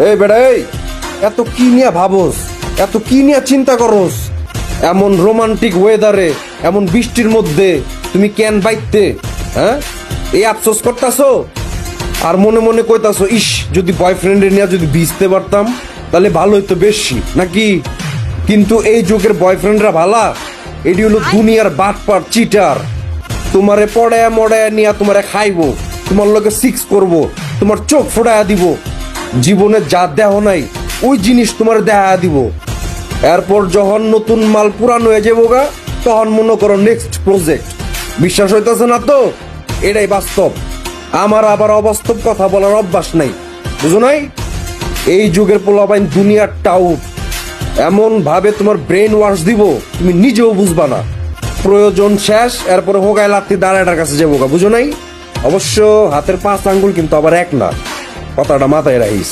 এই বেটা এই, এত কি নিয়ে ভাবস, এত কি নিয়ে চিন্তা করস? এমন রোমান্টিক ওয়েদারে, এমন বৃষ্টির মধ্যে তুমি কেন বাইতে? হ্যাঁ, এই আফসোস করতাছো আর মনে মনে কইতাছো, ইস যদি বয়ফ্রেন্ডের নিয়ে যদি ভিজতে পারতাম তাহলে ভালো হইতো বেশি নাকি? কিন্তু এই যুগের বয়ফ্রেন্ডরা ভালা, এটি হলো দুনিয়ার বাটপার চিটার। তোমারে পড়ায় মড়ায় নিয়ে তোমারে খাইবো, তোমার লগে সিক্স করব, তোমার চোখ ফোড়ায়া দিব, জীবনে যা দেহ নাই ওই জিনিস তোমার দেখা দিব। এরপর যখন নতুন মাল পুরানো হয়ে যাবো গা, তখন মনে করো নেক্সট প্রজেক্ট। বিশ্বাস হইতেছে না তো? এটাই বাস্তব। আমার আবার অবাস্তব কথা বলার অভ্যাস নাই, বুঝো নাই? এই যুগের পোলাপাইন দুনিয়ার টাউট এমন ভাবে তোমার ব্রেন ওয়াশ দিব, তুমি নিজেও বুঝবা না। প্রয়োজন শেষ, এরপরে হোগায় লাত্তি দাঁড়াটার কাছে যাবো গা, বুঝো নাই? অবশ্য হাতের 5 আঙ্গুল কিন্তু আবার এক না, কথাটা মাথায় রাখিস।